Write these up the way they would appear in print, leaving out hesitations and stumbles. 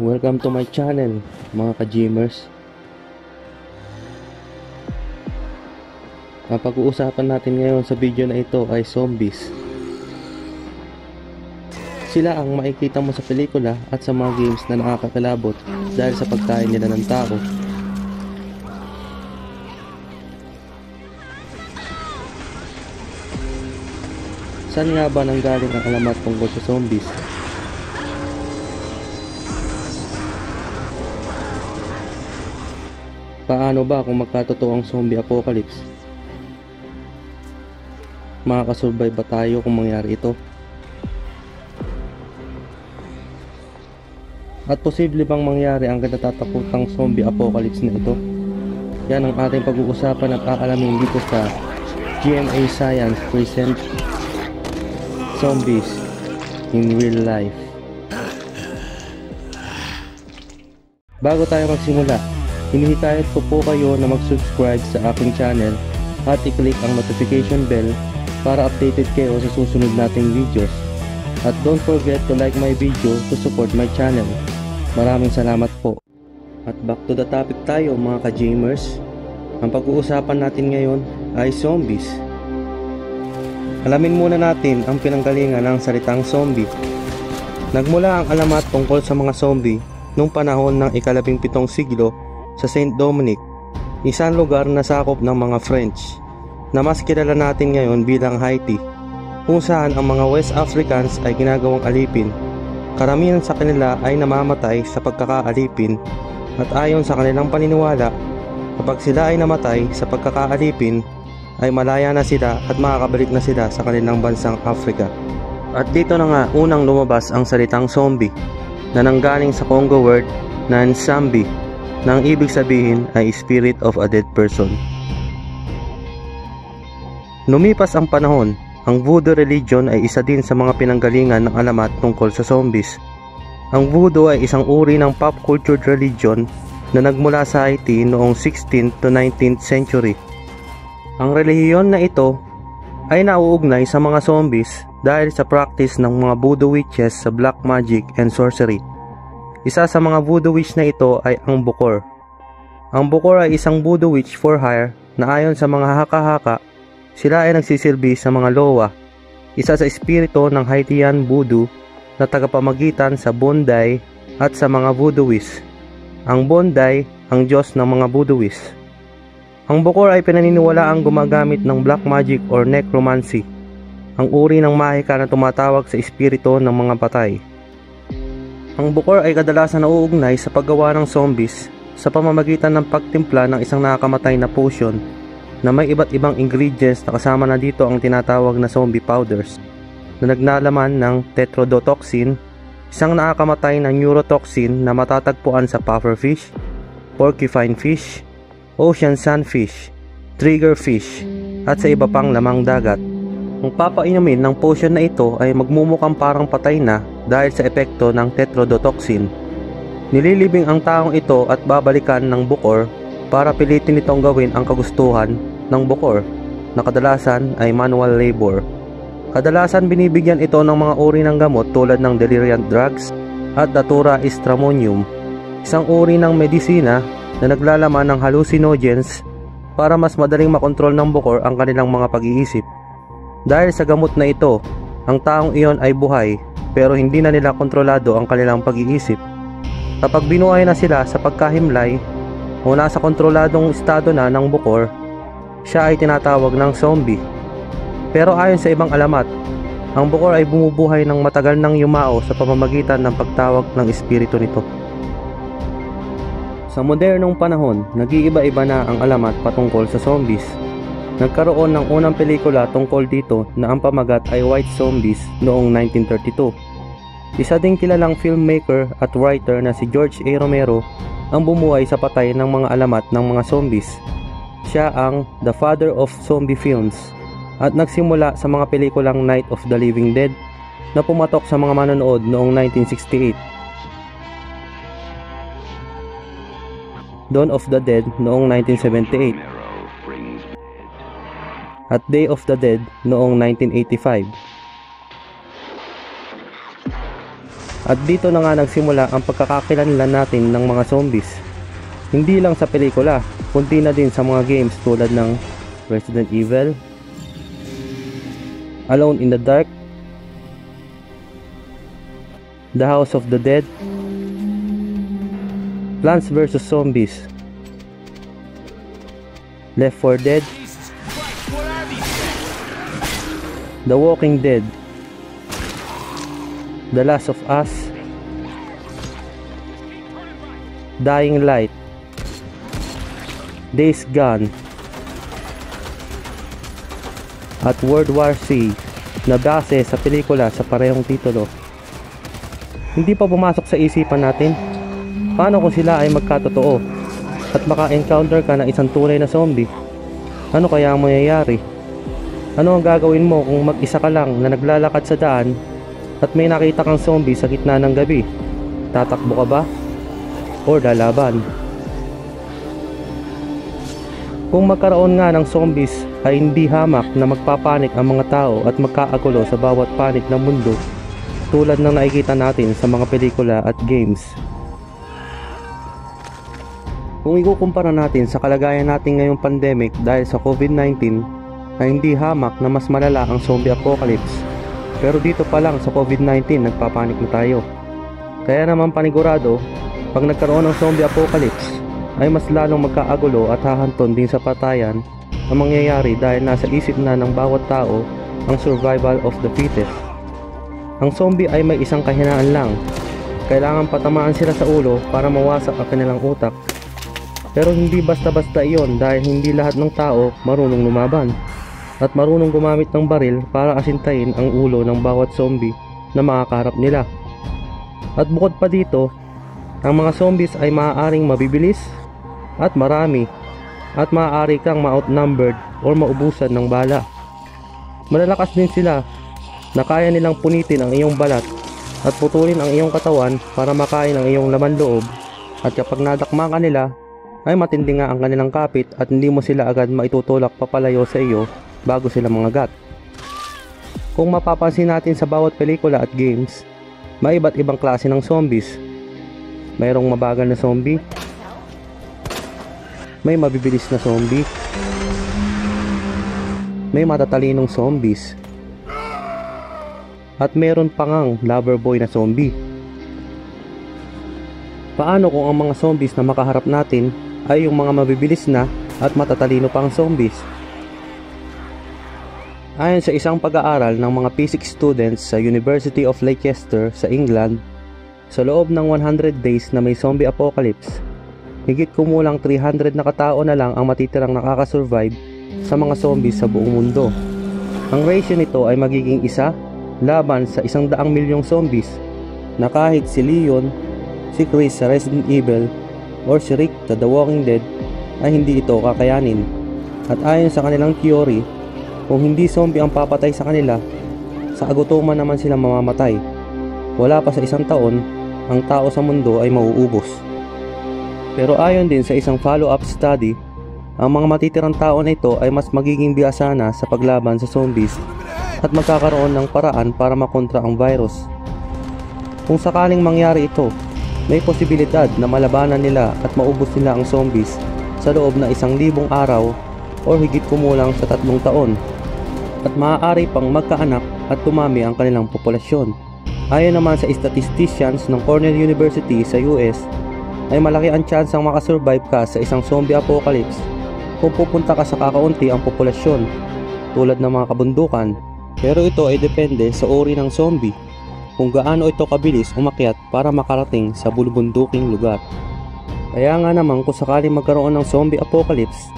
Welcome to my channel, mga ka-Gmers. Ang pag-uusapan natin ngayon sa video na ito ay zombies. Sila ang makikita mo sa pelikula at sa mga games na nakakakilabot dahil sa pagkain nila ng tao. Saan nga ba nanggaling ang alamat tungkol sa zombies? Paano ba kung magkatotoo ang zombie apocalypse? Makakasurvive ba tayo kung mangyari ito? At posible bang mangyari ang kinatatakutang zombie apocalypse na ito? Yan ang ating pag-uusapan at aalamin dito sa GMA Science Present Zombies in Real Life. Bago tayo magsimula, hinihikayat ko po kayo na mag-subscribe sa aking channel at i-click ang notification bell para updated kayo sa susunod nating videos. At don't forget to like my video to support my channel. Maraming salamat po. At back to the topic tayo, mga ka-Gmers. Ang pag-uusapan natin ngayon ay zombies. Alamin muna natin ang pinanggalingan ng salitang zombie. Nagmula ang alamat tungkol sa mga zombie noong panahon ng ika-17 siglo sa Saint Dominic, isang lugar na sakop ng mga French na mas kilala natin ngayon bilang Haiti, kung saan ang mga West Africans ay ginagawang alipin. Karamihan sa kanila ay namamatay sa pagkakaalipin at ayon sa kanilang paniniwala, kapag sila ay namatay sa pagkakaalipin ay malaya na sila at makakabalik na sila sa kanilang bansang Africa. At dito na nga unang lumabas ang salitang zombie na nanggaling sa Congo word na nsambi, na ang ibig sabihin ay spirit of a dead person. Lumipas ang panahon, ang Voodoo religion ay isa din sa mga pinanggalingan ng alamat tungkol sa zombies. Ang Voodoo ay isang uri ng pop culture religion na nagmula sa Haiti noong 16th to 19th century. Ang relihiyon na ito ay nauugnay sa mga zombies dahil sa practice ng mga Voodoo witches sa black magic and sorcery. Isa sa mga Voodoo witch na ito ay ang Bokor. Ang Bokor ay isang Voodoo witch for hire na ayon sa mga haka-haka, sila ay nagsisilbi sa mga loa, isa sa espiritu ng Haitian Voodoo na tagapamagitan sa Bonday at sa mga Voodooists. Ang Bonday ang Diyos ng mga Voodooists. Ang Bokor ay pinaniniwalaang gumagamit ng black magic or necromancy, ang uri ng mahika na tumatawag sa espiritu ng mga patay. Ang Bokor ay kadalasan nauugnay sa paggawa ng zombies sa pamamagitan ng pagtimpla ng isang nakakamatay na potion na may iba't ibang ingredients na kasama na dito ang tinatawag na zombie powders na naglalaman ng tetrodotoxin, isang nakakamatay na neurotoxin na matatagpuan sa pufferfish, porcupine fish, ocean sunfish, triggerfish at sa iba pang lamang dagat. Kung papainumin ng potion na ito ay magmumukhang parang patay na dahil sa epekto ng tetrodotoxin. Nililibing ang taong ito at babalikan ng Bokor para pilitin itong gawin ang kagustuhan ng Bokor na kadalasan ay manual labor. Kadalasan binibigyan ito ng mga uri ng gamot tulad ng deliriant drugs at Datura stramonium, isang uri ng medisina na naglalaman ng hallucinogens para mas madaling makontrol ng Bokor ang kanilang mga pag-iisip. Dahil sa gamot na ito, ang taong iyon ay buhay pero hindi na nila kontrolado ang kanilang pag-iisip. Kapag binuhay na sila sa pagkahimlay o nasa kontroladong estado na ng Bokor, siya ay tinatawag ng zombie. Pero ayon sa ibang alamat, ang Bokor ay bumubuhay ng matagal ng yumao sa pamamagitan ng pagtawag ng espiritu nito. Sa modernong panahon, nag-iiba-iba na ang alamat patungkol sa zombies. Nagkaroon ng unang pelikula tungkol dito na ang pamagat ay White Zombies noong 1932. Isa ding kilalang filmmaker at writer na si George A. Romero ang bumuhay sa patay ng mga alamat ng mga zombies. Siya ang The Father of Zombie Films at nagsimula sa mga pelikulang Night of the Living Dead na pumatok sa mga manonood noong 1968. Dawn of the Dead noong 1978 at Day of the Dead noong 1985. At dito na nga nagsimula ang pagkakakilanlan natin ng mga zombies. Hindi lang sa pelikula, kundi na din sa mga games tulad ng Resident Evil, Alone in the Dark, The House of the Dead, Plants vs Zombies, Left 4 Dead, The Walking Dead, The Last of Us, Dying Light, Days Gone, at World War C na base sa pelikula sa parehong titulo. Hindi pa pumasok sa isipan natin, paano kung sila ay magkatotoo at maka-encounter ka ng isang tunay na zombie? Ano kaya ang mangyayari? Ano ang gagawin mo kung mag-isa ka lang na naglalakad sa daan at may nakita kang zombie sa gitna ng gabi? Tatakbo ka ba? O lalaban? Kung magkaroon nga ng zombies ay hindi hamak na magpapanik ang mga tao at magkaagulo sa bawat panig ng mundo tulad ng nakikita natin sa mga pelikula at games. Kung ikukumpara natin sa kalagayan natin ngayong pandemic dahil sa COVID-19 ay hindi hamak na mas malala ang zombie apocalypse. Pero dito pa lang sa COVID-19 nagpapanik na tayo. Kaya naman panigurado, pag nagkaroon ng zombie apocalypse ay mas lalong magkaagulo at hahanton din sa patayan ang mangyayari dahil nasa isip na ng bawat tao ang survival of the fittest. Ang zombie ay may isang kahinaan lang. Kailangan patamaan sila sa ulo para mawasak ang kanilang utak. Pero hindi basta-basta iyon dahil hindi lahat ng tao marunong lumaban at marunong gumamit ng baril para asintayin ang ulo ng bawat zombie na makakaharap nila. At bukod pa dito, ang mga zombies ay maaaring mabibilis at marami at maaari kang ma-outnumbered or maubusan ng bala. Malalakas din sila na kaya nilang punitin ang iyong balat at putulin ang iyong katawan para makain ang iyong laman loob, at kapag nadakma ka nila ay matindi nga ang kanilang kapit at hindi mo sila agad maitutulak papalayo sa iyo bago sila mangagat. Kung mapapansin natin sa bawat pelikula at games, may iba't ibang klase ng zombies. Mayroong mabagal na zombie, may mabibilis na zombie, may matatalinong zombies, at meron pa ngang lover boy na zombie. Paano kung ang mga zombies na makaharap natin ay yung mga mabibilis na at matatalino pang zombies? Ayon sa isang pag-aaral ng mga physics students sa University of Leicester sa England, sa loob ng 100 days na may zombie apocalypse, higit kumulang 300 na katao na lang ang matitirang nakakasurvive sa mga zombies sa buong mundo. Ang ratio nito ay magiging 1 laban sa 100 milyong zombies, na kahit si Leon, si Chris sa Resident Evil, or si Rick sa The Walking Dead ay hindi ito kakayanin. At ayon sa kanilang theory, kung hindi zombie ang papatay sa kanila, sa agutuman naman sila mamamatay. Wala pa sa 1 taon, ang tao sa mundo ay mauubos. Pero ayon din sa isang follow-up study, ang mga matitirang tao na ito ay mas magiging biyasa na sa paglaban sa zombies at magkakaroon ng paraan para makontra ang virus. Kung sakaling mangyari ito, may posibilidad na malabanan nila at maubos nila ang zombies sa loob na 1,000 araw o higit kumulang sa 3 taon, at maaari pang magkaanak at tumami ang kanilang populasyon. Ayon naman sa statisticians ng Cornell University sa US, ay malaki ang tsansang makasurvive ka sa isang zombie apocalypse kung pupunta ka sa kakaunti ang populasyon, tulad ng mga kabundukan. Pero ito ay depende sa uri ng zombie, kung gaano ito kabilis umakyat para makarating sa bulubunduking lugar. Kaya nga naman kung sakaling magkaroon ng zombie apocalypse,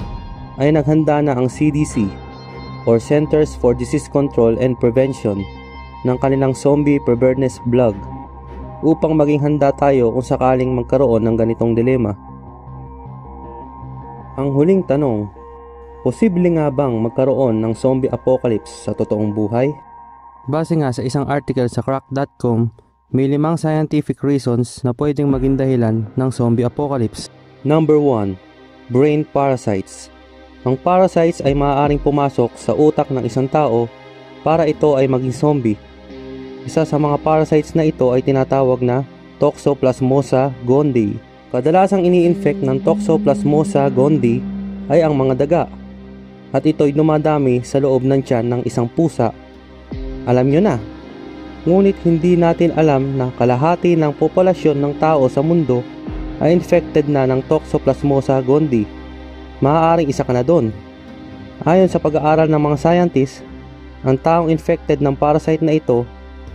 ay naghanda na ang CDC or Centers for Disease Control and Prevention ng kanilang zombie preparedness blog upang maging handa tayo kung sakaling magkaroon ng ganitong dilema. Ang huling tanong, posible nga bang magkaroon ng zombie apocalypse sa totoong buhay? Base nga sa isang article sa crack.com, may 5 scientific reasons na pwedeng maging dahilan ng zombie apocalypse. Number 1, brain parasites. Ang parasites ay maaaring pumasok sa utak ng isang tao para ito ay maging zombie. Isa sa mga parasites na ito ay tinatawag na Toxoplasmosa gondii. Kadalasang ini-infect ng Toxoplasmosa gondii ay ang mga daga, at ito'y dumadami sa loob ng tiyan ng isang pusa. Alam nyo na. Ngunit hindi natin alam na kalahati ng populasyon ng tao sa mundo ay infected na ng Toxoplasmosa gondii. Maaaring isa ka na doon. Ayon sa pag-aaral ng mga scientists, ang taong infected ng parasite na ito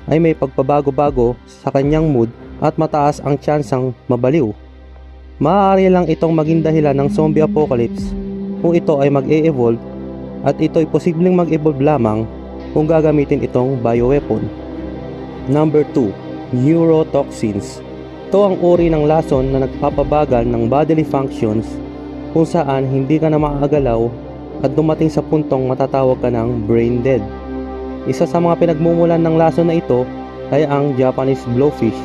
ay may pagpabago-bago sa kanyang mood at mataas ang tsansang mabaliw. Maaari lang itong maging dahilan ng zombie apocalypse kung ito ay mag-e-evolve, at ito ay posibleng mag-evolve lamang kung gagamitin itong bioweapon. Number 2. Neurotoxins. Ito ang uri ng lason na nagpapabagal ng bodily functions kung saan hindi ka na makagalaw at dumating sa puntong matatawag ka ng brain dead. Isa sa mga pinagmumulan ng lason na ito ay ang Japanese blowfish.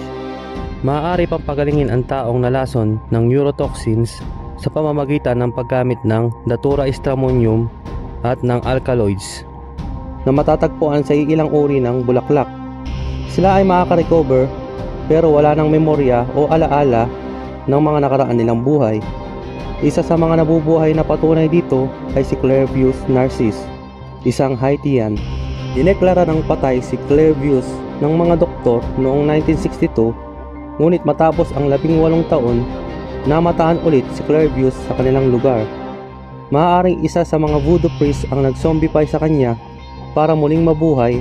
Maaari pang pagalingin ang taong nalason ng neurotoxins sa pamamagitan ng paggamit ng Datura stramonium at ng alkaloids na matatagpuan sa ilang uri ng bulaklak. Sila ay makaka-recover pero wala ng memorya o alaala ng mga nakaraan nilang buhay. Isa sa mga nabubuhay na patunay dito ay si Clairvius narcis, isang Haitian. Dineklara ng patay si Clairvius ng mga doktor noong 1962, ngunit matapos ang 18 taon, namataan ulit si Clairvius sa kanilang lugar. Maaaring isa sa mga voodoo priest ang nag-zombify sa kanya para muling mabuhay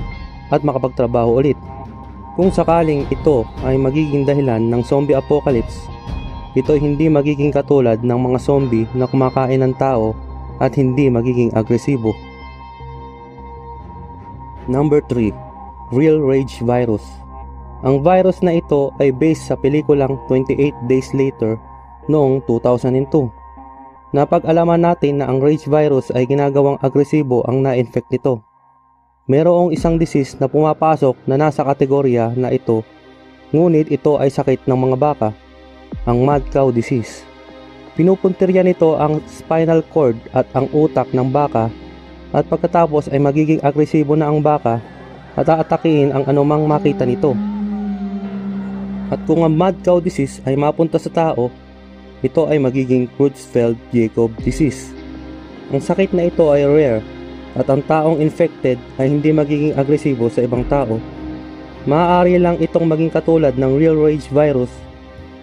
at makapagtrabaho ulit. Kung sakaling ito ay magiging dahilan ng zombie apocalypse, ito ay hindi magiging katulad ng mga zombie na kumakain ng tao at hindi magiging agresibo. Number 3. Real Rage Virus. Ang virus na ito ay based sa pelikulang 28 Days Later noong 2002. Napag-alaman natin na ang rage virus ay ginagawang agresibo ang na-infect nito. Merong isang disease na pumapasok na nasa kategorya na ito, ngunit ito ay sakit ng mga baka, ang mad cow disease. Pinupuntirya nito ang spinal cord at ang utak ng baka, at pagkatapos ay magiging agresibo na ang baka at aatakihin ang anumang makita nito. At kung ang mad cow disease ay mapunta sa tao, ito ay magiging Creutzfeldt-Jakob disease. Ang sakit na ito ay rare, at ang taong infected ay hindi magiging agresibo sa ibang tao. Maaari lang itong maging katulad ng real rage virus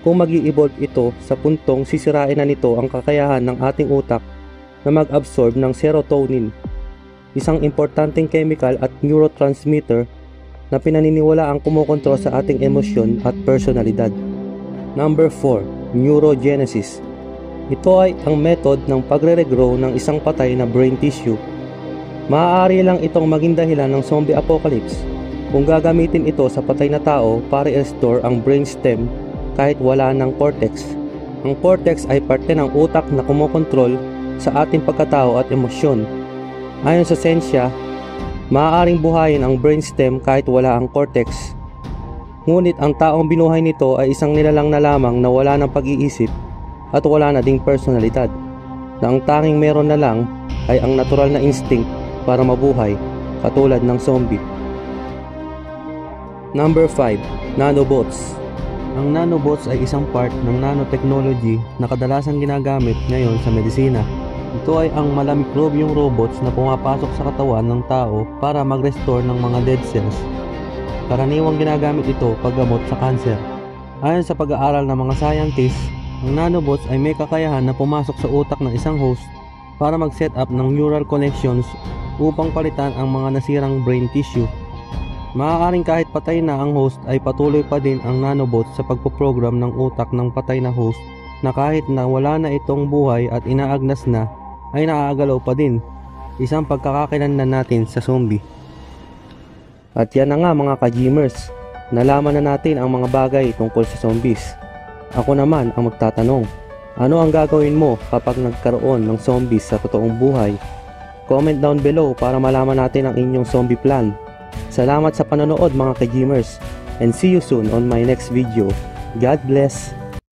kung mag-i-evolve ito sa puntong sisirain na nito ang kakayahan ng ating utak na mag-absorb ng serotonin, isang importanteng chemical at neurotransmitter na pinaniniwala ang kumokontrol sa ating emosyon at personalidad. Number 4. Neurogenesis. Ito ay ang method ng pagre-regrow ng isang patay na brain tissue. Maaari lang itong maging dahilan ng zombie apocalypse kung gagamitin ito sa patay na tao para i-restore ang brainstem kahit wala ng cortex. Ang cortex ay parte ng utak na kumokontrol sa ating pagkatao at emosyon. Ayon sa siyensya, maaaring buhayin ang brainstem kahit wala ang cortex. Ngunit ang taong binuhay nito ay isang nilalang na lamang na wala ng pag-iisip at wala na ding personalidad, na ang tanging meron na lang ay ang natural na instinct para mabuhay, katulad ng zombie. Number 5. Nanobots. Ang nanobots ay isang part ng nanotechnology na kadalasang ginagamit ngayon sa medisina. Ito ay ang malamikrobyong robots na pumapasok sa katawan ng tao para mag-restore ng mga dead cells. Karaniwang ginagamit ito paggamot sa cancer. Ayon sa pag-aaral ng mga scientists, ang nanobots ay may kakayahan na pumasok sa utak ng isang host para mag-set up ng neural connections upang palitan ang mga nasirang brain tissue. Maaaring kahit patay na ang host ay patuloy pa din ang nanobots sa pagpoprogram ng utak ng patay na host, na kahit na wala na itong buhay at inaagnas na, ay naaagalaw pa din. Isang pagkakakilanlan natin sa zombie. At yan na nga mga ka-Gmers, nalaman na natin ang mga bagay tungkol sa zombies. Ako naman ang magtatanong, ano ang gagawin mo kapag nagkaroon ng zombies sa totoong buhay? Comment down below para malaman natin ang inyong zombie plan. Salamat sa panonood mga ka-Gmers, and see you soon on my next video. God bless!